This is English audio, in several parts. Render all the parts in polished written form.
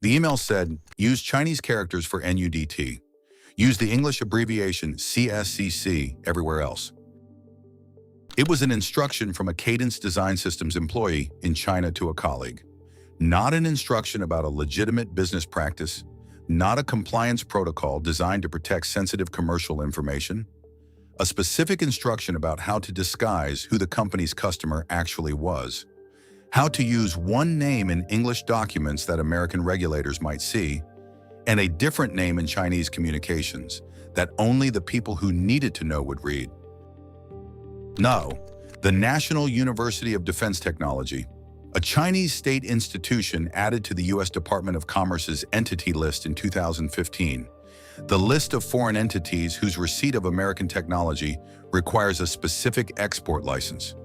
The email said, use Chinese characters for NUDT. Use the English abbreviation CSCC everywhere else. It was an instruction from a Cadence Design Systems employee in China to a colleague. Not an instruction about a legitimate business practice, not a compliance protocol designed to protect sensitive commercial information, a specific instruction about how to disguise who the company's customer actually was, how to use one name in English documents that American regulators might see, and a different name in Chinese communications that only the people who needed to know would read. No, the National University of Defense Technology, a Chinese state institution added to the U.S. Department of Commerce's entity list in 2015, the list of foreign entities whose receipt of American technology requires a specific export license,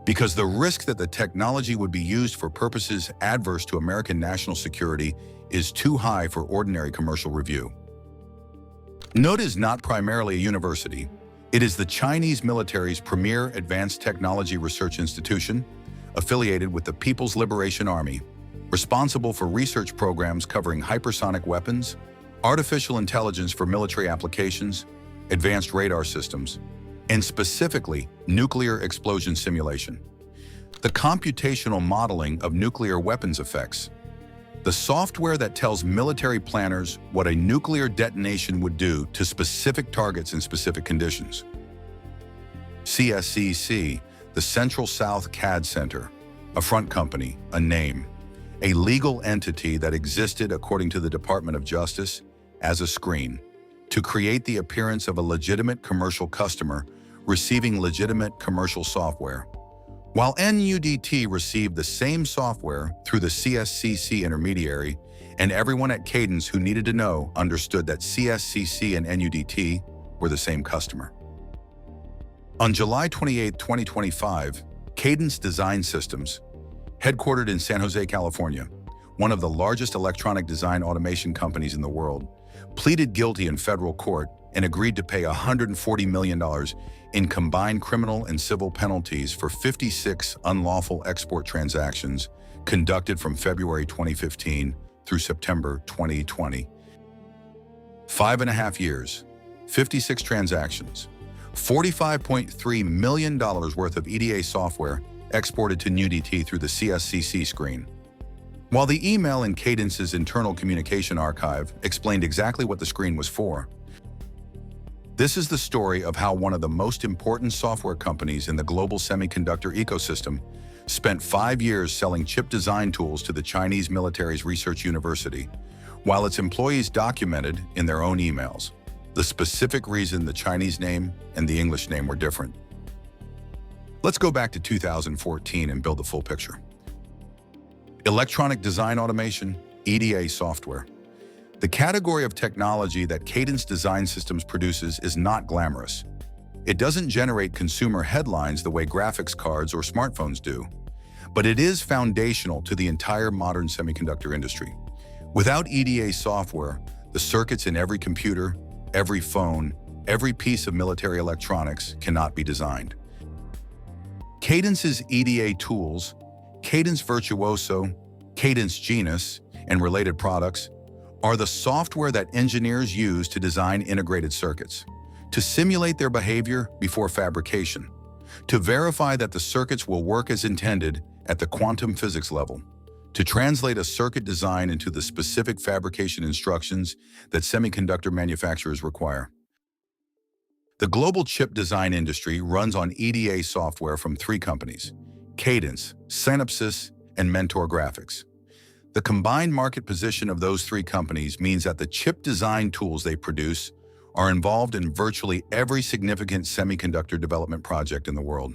because the risk that the technology would be used for purposes adverse to American national security is too high for ordinary commercial review. NUDT is not primarily a university. It is the Chinese military's premier advanced technology research institution, affiliated with the People's Liberation Army, responsible for research programs covering hypersonic weapons, artificial intelligence for military applications, advanced radar systems, and specifically nuclear explosion simulation, the computational modeling of nuclear weapons effects, the software that tells military planners what a nuclear detonation would do to specific targets in specific conditions. CSCC, the Central South CAD Center, a front company, a name, a legal entity that existed according to the Department of Justice as a screen to create the appearance of a legitimate commercial customer receiving legitimate commercial software. While NUDT received the same software through the CSCC intermediary, and everyone at Cadence who needed to know understood that CSCC and NUDT were the same customer. On July 28, 2025, Cadence Design Systems, headquartered in San Jose, California, one of the largest electronic design automation companies in the world, pleaded guilty in federal court and agreed to pay $140 million in combined criminal and civil penalties for 56 unlawful export transactions conducted from February 2015 through September 2020. 5.5 years, 56 transactions, $45.3 million worth of EDA software exported to NUDT through the CSCC screen. While the email in Cadence's internal communication archive explained exactly what the screen was for, this is the story of how one of the most important software companies in the global semiconductor ecosystem spent 5 years selling chip design tools to the Chinese military's research university, while its employees documented in their own emails the specific reason the Chinese name and the English name were different. Let's go back to 2014 and build the full picture. Electronic design automation, EDA software. The category of technology that Cadence Design Systems produces is not glamorous. It doesn't generate consumer headlines the way graphics cards or smartphones do, but it is foundational to the entire modern semiconductor industry. Without EDA software, the circuits in every computer, every phone, every piece of military electronics cannot be designed. Cadence's EDA tools, Cadence Virtuoso, Cadence Genus, and related products are the software that engineers use to design integrated circuits, to simulate their behavior before fabrication, to verify that the circuits will work as intended at the quantum physics level, to translate a circuit design into the specific fabrication instructions that semiconductor manufacturers require. The global chip design industry runs on EDA software from 3 companies: Cadence, Synopsys, and Mentor Graphics. The combined market position of those 3 companies means that the chip design tools they produce are involved in virtually every significant semiconductor development project in the world,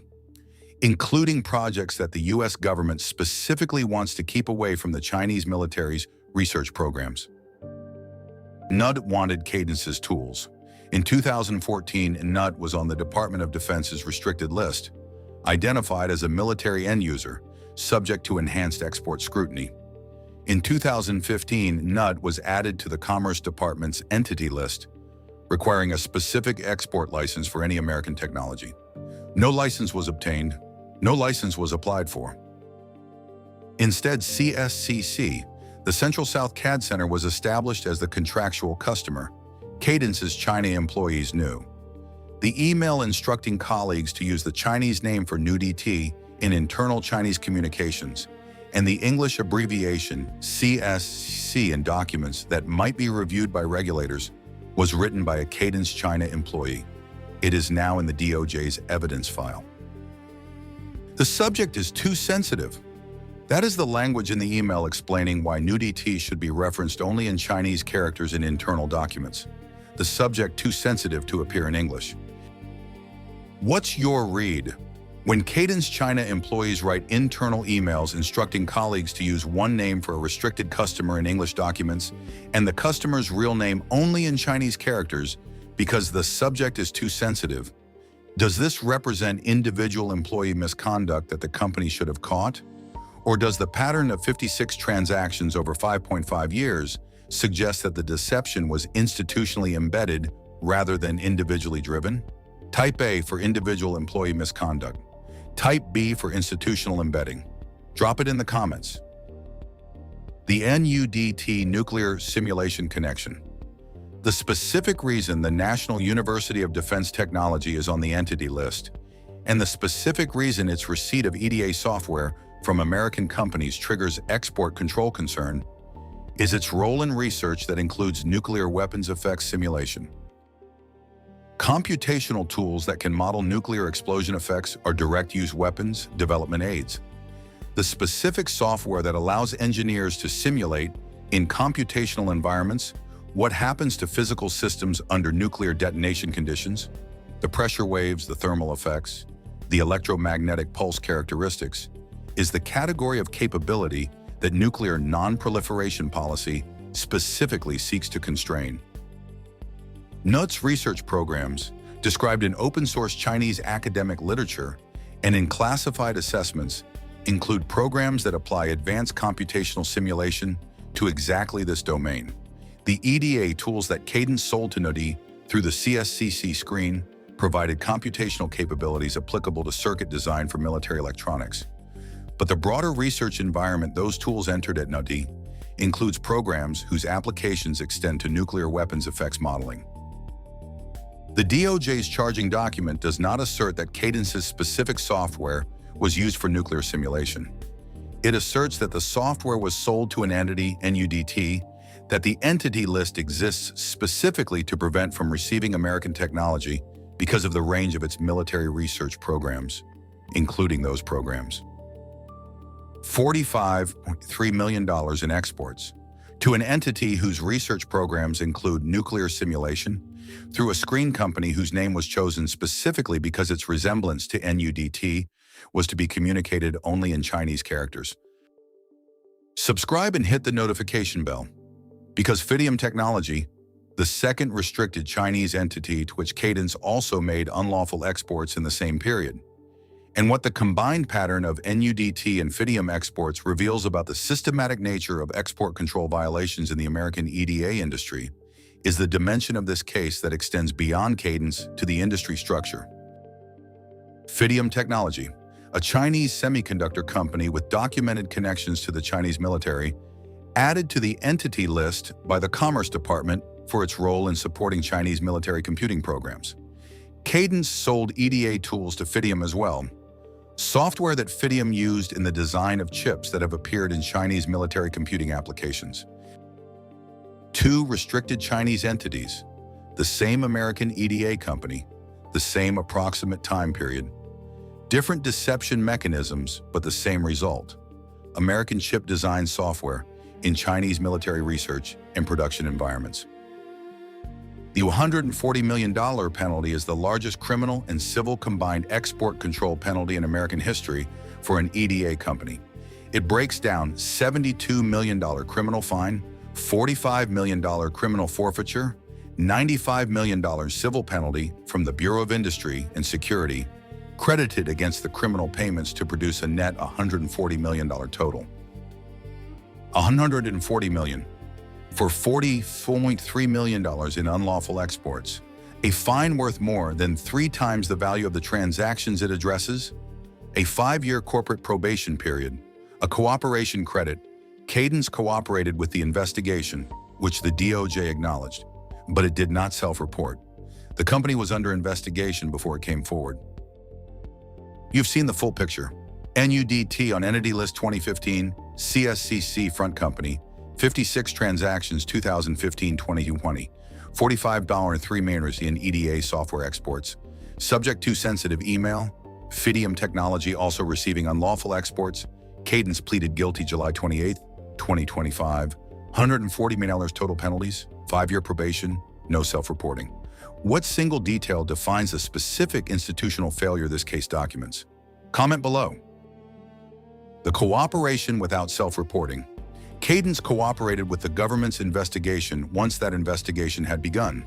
including projects that the U.S. government specifically wants to keep away from the Chinese military's research programs. NUDT wanted Cadence's tools. In 2014, NUDT was on the Department of Defense's restricted list, identified as a military end user, subject to enhanced export scrutiny. In 2015, NUDT was added to the Commerce Department's entity list, requiring a specific export license for any American technology. No license was obtained, no license was applied for. Instead, CSCC, The Central South CAD Center was established as the contractual customer. Cadence's China employees knew. The email instructing colleagues to use the Chinese name for NUDT in internal Chinese communications, and the English abbreviation CSCC in documents that might be reviewed by regulators was written by a Cadence China employee. It is now in the DOJ's evidence file. The subject is too sensitive. That is the language in the email explaining why NUDT should be referenced only in Chinese characters in internal documents. The subject too sensitive to appear in English. What's your read? When Cadence China employees write internal emails instructing colleagues to use one name for a restricted customer in English documents and the customer's real name only in Chinese characters because the subject is too sensitive, does this represent individual employee misconduct that the company should have caught? Or does the pattern of 56 transactions over 5.5 years suggest that the deception was institutionally embedded rather than individually driven? Type A for individual employee misconduct. Type B for institutional embedding. Drop it in the comments. The NUDT nuclear simulation connection. The specific reason the National University of Defense Technology is on the entity list, and the specific reason its receipt of EDA software from American companies triggers export control concern, is its role in research that includes nuclear weapons effects simulation. Computational tools that can model nuclear explosion effects are direct-use weapons development aids. The specific software that allows engineers to simulate, in computational environments, what happens to physical systems under nuclear detonation conditions, the pressure waves, the thermal effects, the electromagnetic pulse characteristics, is the category of capability that nuclear non-proliferation policy specifically seeks to constrain. NUDT's research programs, described in open-source Chinese academic literature and in classified assessments, include programs that apply advanced computational simulation to exactly this domain. The EDA tools that Cadence sold to NUDT through the CSCC screen provided computational capabilities applicable to circuit design for military electronics. But the broader research environment those tools entered at NUDT includes programs whose applications extend to nuclear weapons effects modeling. The DOJ's charging document does not assert that Cadence's specific software was used for nuclear simulation. It asserts that the software was sold to an entity, NUDT, that the entity list exists specifically to prevent from receiving American technology because of the range of its military research programs, including those programs. $45.3 million in exports to an entity whose research programs include nuclear simulation through a screen company whose name was chosen specifically because its resemblance to NUDT was to be communicated only in Chinese characters. Subscribe and hit the notification bell, because Phytium Technology, the second restricted Chinese entity to which Cadence also made unlawful exports in the same period, and what the combined pattern of NUDT and Phytium exports reveals about the systematic nature of export control violations in the American EDA industry, is the dimension of this case that extends beyond Cadence to the industry structure. Phytium Technology, a Chinese semiconductor company with documented connections to the Chinese military, added to the entity list by the Commerce Department for its role in supporting Chinese military computing programs. Cadence sold EDA tools to Phytium as well, software that Phytium used in the design of chips that have appeared in Chinese military computing applications. Two restricted Chinese entities, the same American EDA company, the same approximate time period, different deception mechanisms, but the same result: American chip design software in Chinese military research and production environments. The $140 million penalty is the largest criminal and civil combined export control penalty in American history for an EDA company. It breaks down $72 million criminal fine, $45 million criminal forfeiture, $95 million civil penalty from the Bureau of Industry and Security, credited against the criminal payments to produce a net $140 million total. $140 million for $40.3 million in unlawful exports, a fine worth more than 3 times the value of the transactions it addresses, a 5-year corporate probation period, a cooperation credit, Cadence cooperated with the investigation, which the DOJ acknowledged, but it did not self-report. The company was under investigation before it came forward. You've seen the full picture. NUDT on Entity List 2015, CSCC Front Company, 56 transactions 2015-2020, $45.3 million in EDA software exports, subject to sensitive email, Phytium Technology also receiving unlawful exports, Cadence pleaded guilty July 28, 2025, $140 million total penalties, 5-year probation, no self-reporting. What single detail defines the specific institutional failure this case documents? Comment below. The cooperation without self-reporting. Cadence cooperated with the government's investigation once that investigation had begun.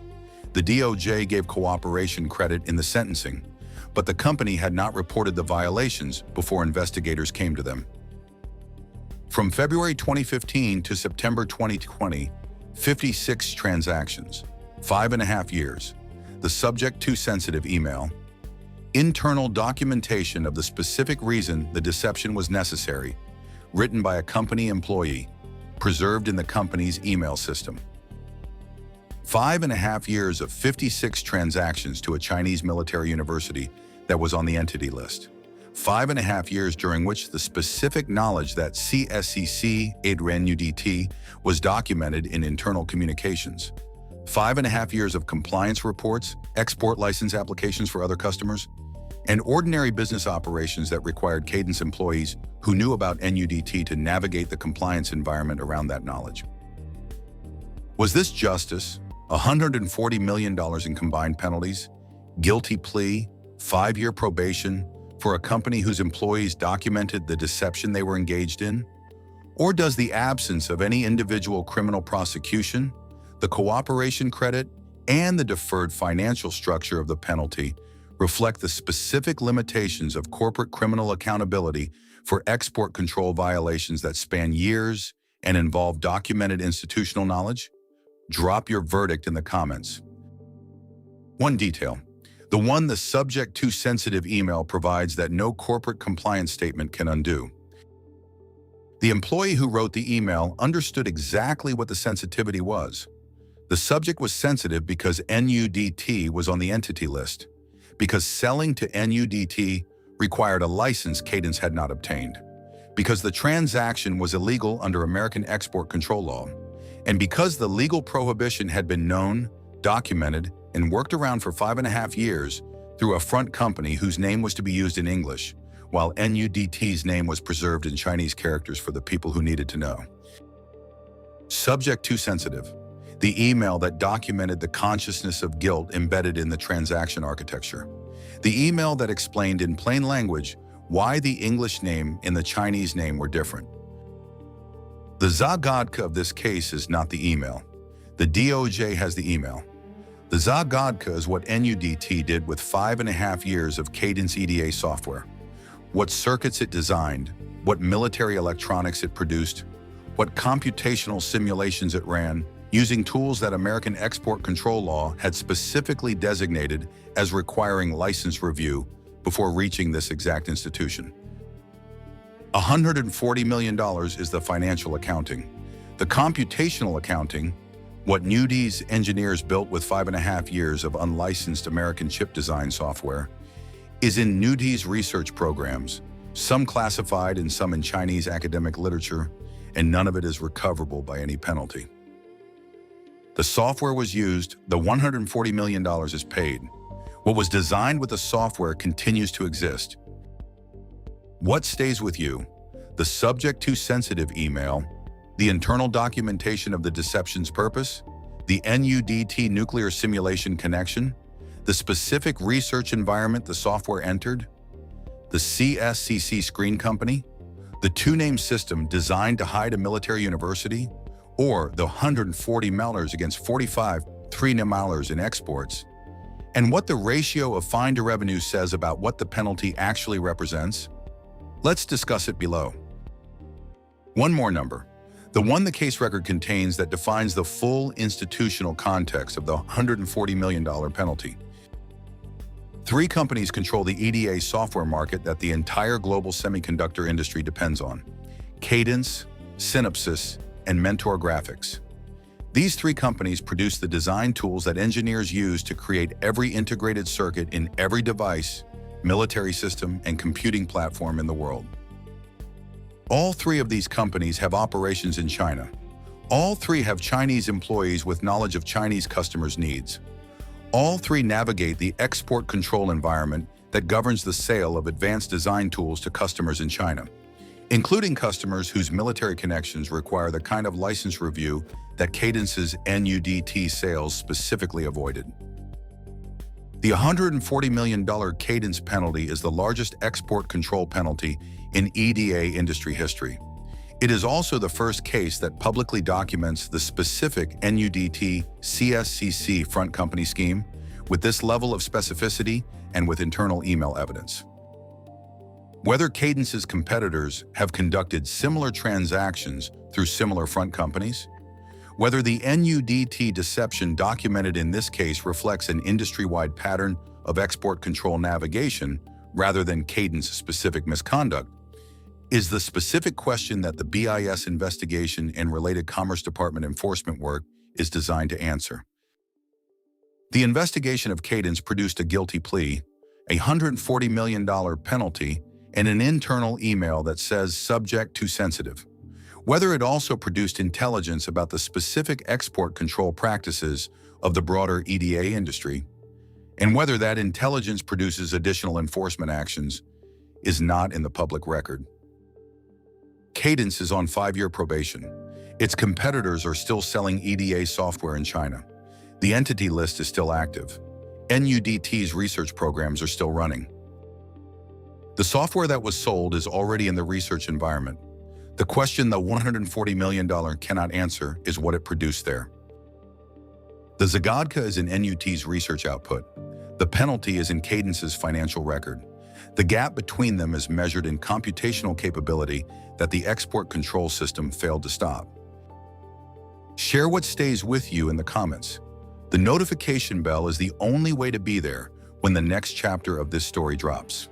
The DOJ gave cooperation credit in the sentencing, but the company had not reported the violations before investigators came to them. From February 2015 to September 2020, 56 transactions, 5.5 years. The subject to sensitive email. Internal documentation of the specific reason the deception was necessary, written by a company employee, preserved in the company's email system. 5.5 years of 56 transactions to a Chinese military university that was on the entity list. 5.5 years during which the specific knowledge that CSCC NUDT was documented in internal communications. 5.5 years of compliance reports, export license applications for other customers, and ordinary business operations that required Cadence employees who knew about NUDT to navigate the compliance environment around that knowledge. Was this justice? $140 million in combined penalties, guilty plea, 5-year probation for a company whose employees documented the deception they were engaged in? Or does the absence of any individual criminal prosecution, the cooperation credit, and the deferred financial structure of the penalty reflect the specific limitations of corporate criminal accountability for export control violations that span years and involve documented institutional knowledge? Drop your verdict in the comments. One detail. The subject to sensitive email provides that no corporate compliance statement can undo. The employee who wrote the email understood exactly what the sensitivity was. The subject was sensitive because NUDT was on the entity list, because selling to NUDT required a license Cadence had not obtained, because the transaction was illegal under American export control law, and because the legal prohibition had been known, documented, and worked around for 5.5 years through a front company whose name was to be used in English, while NUDT's name was preserved in Chinese characters for the people who needed to know. Subject to sensitive. The email that documented the consciousness of guilt embedded in the transaction architecture. The email that explained in plain language why the English name and the Chinese name were different. The zagadka of this case is not the email. The DOJ has the email. The zagadka is what NUDT did with 5.5 years of Cadence EDA software. What circuits it designed, what military electronics it produced, what computational simulations it ran, using tools that American export control law had specifically designated as requiring license review before reaching this exact institution. $140 million is the financial accounting. The computational accounting, what NUDT's engineers built with 5.5 years of unlicensed American chip design software, is in NUDT's research programs, some classified and some in Chinese academic literature, and none of it is recoverable by any penalty. The software was used, the $140 million is paid. What was designed with the software continues to exist. What stays with you? The subject to sensitive email, the internal documentation of the deception's purpose, the NUDT nuclear simulation connection, the specific research environment the software entered, the CSCC screen company, the two-name system designed to hide a military university, or the $140 million against $45.3 million in exports, and what the ratio of fine to revenue says about what the penalty actually represents? Let's discuss it below. One more number, the one the case record contains that defines the full institutional context of the $140 million penalty. 3 companies control the EDA software market that the entire global semiconductor industry depends on: Cadence, Synopsys, and Mentor Graphics. These three companies produce the design tools that engineers use to create every integrated circuit in every device, military system, and computing platform in the world. All three of these companies have operations in China. All three have Chinese employees with knowledge of Chinese customers' needs. All three navigate the export control environment that governs the sale of advanced design tools to customers in China, including customers whose military connections require the kind of license review that Cadence's NUDT sales specifically avoided. The $140 million Cadence penalty is the largest export control penalty in EDA industry history. It is also the first case that publicly documents the specific NUDT CSCC front company scheme with this level of specificity and with internal email evidence. Whether Cadence's competitors have conducted similar transactions through similar front companies, whether the NUDT deception documented in this case reflects an industry-wide pattern of export control navigation rather than Cadence-specific misconduct, is the specific question that the BIS investigation and related Commerce Department enforcement work is designed to answer. The investigation of Cadence produced a guilty plea, a $140 million penalty, and an internal email that says subject to sensitive. Whether it also produced intelligence about the specific export control practices of the broader EDA industry, and whether that intelligence produces additional enforcement actions, is not in the public record. Cadence is on 5-year probation. Its competitors are still selling EDA software in China. The entity list is still active. NUDT's research programs are still running. The software that was sold is already in the research environment. The question the $140 million cannot answer is what it produced there. The Zagadka is in NUT's research output. The penalty is in Cadence's financial record. The gap between them is measured in computational capability that the export control system failed to stop. Share what stays with you in the comments. The notification bell is the only way to be there when the next chapter of this story drops.